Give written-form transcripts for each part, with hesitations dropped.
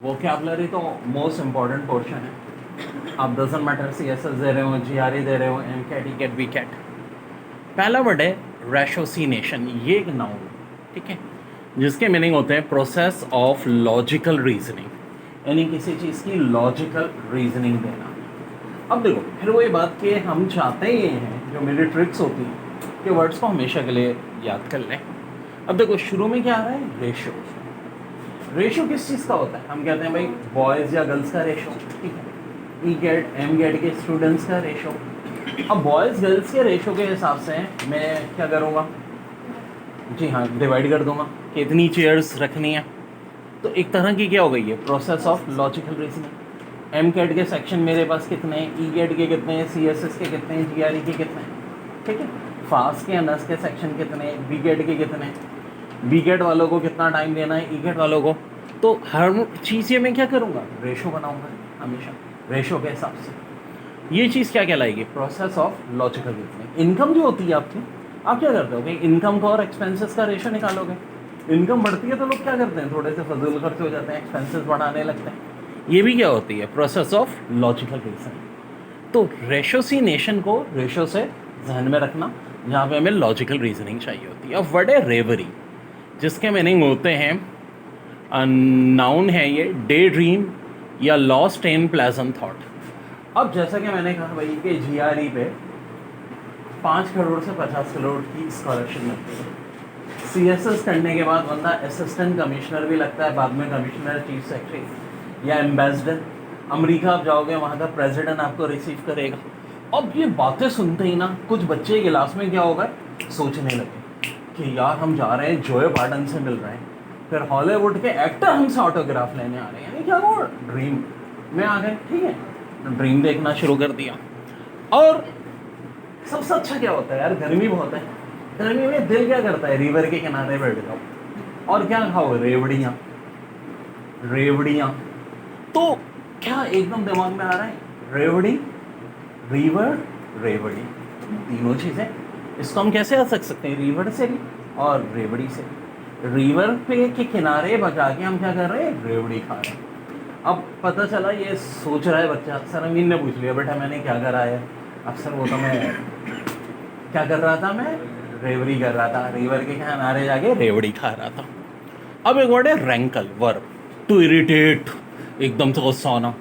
Vocabulary तो most important portion है। आप डजंट मैटर CSS दे रहे हो, GRE दे रहे हो, MCAT, ECAT, VCAT। पहला वर्ड है रेशोसिनेशन। ये एक नाउन, ठीक है, जिसके मीनिंग होते हैं प्रोसेस ऑफ लॉजिकल रीजनिंग, यानी किसी चीज़ की लॉजिकल रीजनिंग देना। अब देखो फिर वही बात कि हम चाहते ही हैं, जो मेरी ट्रिक्स होती हैं कि वर्ड्स को हमेशा के लिए याद कर लें। अब देखो शुरू में क्या आ रहा है, रेशो। रेशो किस चीज़ का होता है? हम कहते हैं भाई बॉयज़ या गर्ल्स का रेशो, ठीक है, ECAT MCAT के स्टूडेंट्स का रेशो। अब बॉयज़ गर्ल्स के रेशो के हिसाब से मैं क्या करूँगा, जी हाँ, डिवाइड कर दूंगा कि इतनी चेयर्स रखनी है। तो एक तरह की क्या हो गई है, process of logical reasoning. MCAT के सेक्शन मेरे पास कितने हैं, ECAT के कितने हैं, CSS के कितने हैं, GRE के कितने हैं, ठीक है, फास्ट के NS के सेक्शन कितने हैं, VCAT के कितने हैं, VCAT वालों को कितना टाइम देना है, ECAT वालों को। तो हर चीज़ ये मैं क्या करूँगा, रेशो बनाऊँगा हमेशा, रेशो के हिसाब से। ये चीज़ क्या कहलाएगी, process of logical reasoning. Income जो होती है आपकी, आप क्या करते हो कि इनकम का और एक्सपेंसेस का रेशो निकालोगे। इनकम बढ़ती है तो लोग क्या करते हैं, थोड़े से फजूल खर्च हो जाते हैं, एक्सपेंसेस बढ़ाने लगते हैं। ये भी क्या होती है, प्रोसेस ऑफ लॉजिकल रीजनिंग। तो रेशोसिनेशन को रेशो से जहन में रखना, जहाँ पे हमें लॉजिकल रीजनिंग चाहिए होती है। अब वर्ड है रेवरी, जिसके मीनिंग होते हैं, नाउन है ये, डे ड्रीम या लॉस्ट इन प्लेजेंट थॉट। अब जैसा कि मैंने कहा भाई कि GRE पे 5 करोड़ से 50 करोड़ की स्कॉलरशिप मिलती है। CSS करने के बाद बंदा असिस्टेंट कमिश्नर भी लगता है, बाद में कमिश्नर, चीफ सेक्रेटरी या एम्बेसडर। अमेरिका आप जाओगे, वहाँ का प्रेसिडेंट आपको रिसीव करेगा। अब ये बातें सुनते ही ना कुछ बच्चे क्लास में क्या होगा, सोचने लगे कि यार हम जा रहे हैं जोए बाइडेन से मिल रहे हैं, फिर हॉलीवुड के एक्टर हमसे ऑटोग्राफ लेने आ रहे हैं, यानी क्या वो ड्रीम में आ गए, ठीक है, ड्रीम देखना शुरू कर दिया। और सबसे अच्छा क्या होता है यार, गर्मी बहुत है, गर्मी में दिल क्या करता है, रिवर के किनारे बैठ जाओ और क्या खाओ, रेवड़ियाँ। रेवड़ियाँ तो क्या एकदम दिमाग में आ रहा है, रेवड़ी, रिवर, रेवड़ी, तीनों चीज़ें। इसको हम कैसे रख सकते हैं, रिवर से भी और रेवड़ी से। रिवर पे के किनारे बजा के हम क्या कर रहे हैं, रेवड़ी खा रहे हैं। अब पता चला ये सोच रहा है बच्चा, सर अमीन ने पूछ लिया बेटा मैंने क्या करा है, अब सर वो तो मैं क्या कर रहा था, मैं रेवड़ी कर रहा था, रिवर के किनारे जाके रेवड़ी खा रहा था। अब एक वर्ड है रैंकल, वर्ब, टू इरिटेट, एकदम से गुस्सा होना,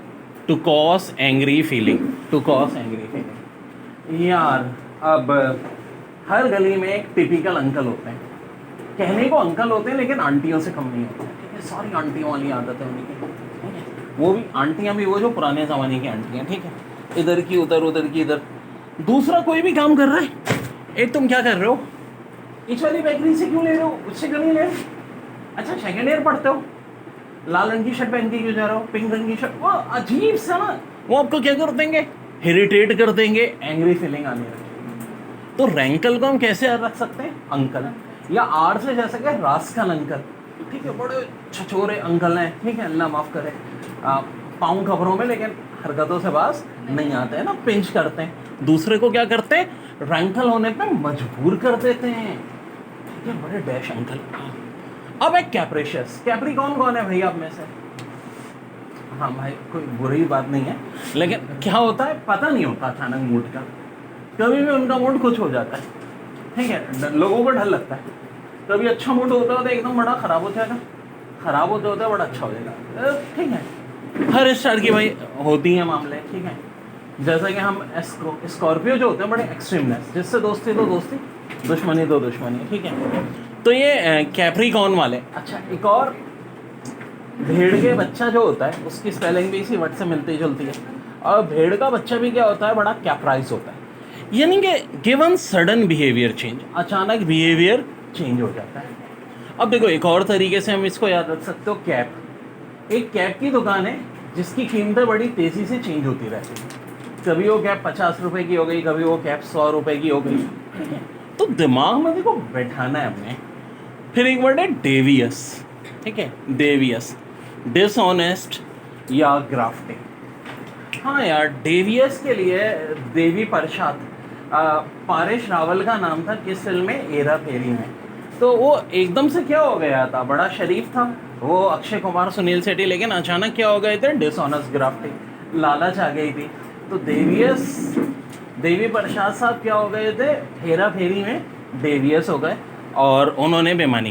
to cause angry feeling, to cause angry feeling. यार अब हर गली में एक टिपिकल अंकल होते हैं, कहने को अंकल होते हैं लेकिन आंटियों से कम नहीं होते, ठीक है, सारी आंटियों वाली आदत है उनकी, ठीक है, वो भी आंटियाँ भी वो जो पुराने ज़माने की आंटियाँ, ठीक है, इधर की उधर, उधर की इधर। दूसरा कोई भी काम कर रहा है, एक तुम क्या कर रहे हो, इस वाली बेकरी से क्यों ले रहे हो, उससे क्यों नहीं ले रहे, अच्छा सेकेंड ईयर पढ़ते हो, लाल रंग की शर्ट पहन के क्यों जा रहे हो, पिंक रंग की शर्ट, वो अजीब सा ना, वो आपको क्या कर देंगे, इरिटेट कर देंगे, एंग्री फीलिंग आने लगेगी। तो रैंकल को हम कैसे रख सकते हैं, अंकल, या आर से जा सके रास्कल अंकल, ठीक है, बड़े छछोरे अंकल हैं, ठीक है, अल्लाह माफ़ करे, पाँव खबरों में लेकिन हरकतों से बाज नहीं आते हैं ना, पिंच करते हैं, दूसरे को क्या करते हैं, रैंकल होने पे मजबूर कर देते हैं, ठीक है, बड़े डैश अंकल। अब एक कैप्रिशियस, कैप्री कौन है भाई आप में से, हाँ भाई कोई बुरी बात नहीं है, लेकिन क्या होता है पता नहीं होता, अचानक मूड का, कभी भी उनका मूड कुछ हो जाता है, ठीक है, लोगों को डर लगता है, कभी अच्छा मूड होता है तो एकदम बड़ा ख़राब हो जाएगा, ख़राब होते होते बड़ा अच्छा हो जाएगा, ठीक है, हर स्टार की भाई होती हैं मामले, ठीक है। जैसा कि हम स्कॉर्पियो जो होते हैं बड़े एक्सट्रीमनेस, जिससे दोस्ती तो दोस्ती, दुश्मनी तो दुश्मनी, ठीक है। तो ये कैप्रिकॉर्न वाले। अच्छा एक और, भेड़ के बच्चा जो होता है उसकी स्पेलिंग भी इसी वर्ड से मिलती जुलती है, और भेड़ का बच्चा भी क्या होता है, बड़ा कैप्राइज होता है, यानी कि गिवन सडन बिहेवियर चेंज, अचानक बिहेवियर चेंज हो जाता है। अब देखो एक और तरीके से हम इसको याद रख सकते हो, कैप, एक कैप की दुकान है जिसकी कीमतें बड़ी तेज़ी से चेंज होती रहती है, कभी वो कैप 50 रुपए की हो गई, कभी वो कैप 100 रुपए की हो गई, ठीक है, तो दिमाग में देखो बैठाना है हमने। फिर एक वर्ड है डेवियस, ठीक है, डेवियस, डिसऑनेस्ट या ग्राफ्टिंग। हाँ यार, डेवियस के लिए देवी प्रसाद, पारेश रावल का नाम था किस फिल्म में, हेरा फेरी में। तो वो एकदम से क्या हो गया था, बड़ा शरीफ था, वो अक्षय कुमार सुनील शेट्टी, लेकिन अचानक क्या हो गए थे, डिसऑनेस्ट ग्राफ्टिंग, लालच आ गई थी। तो देवी प्रसाद साहब क्या हो गए थे, हेरा फेरी में डेवियस हो गए और उन्होंने बेईमानी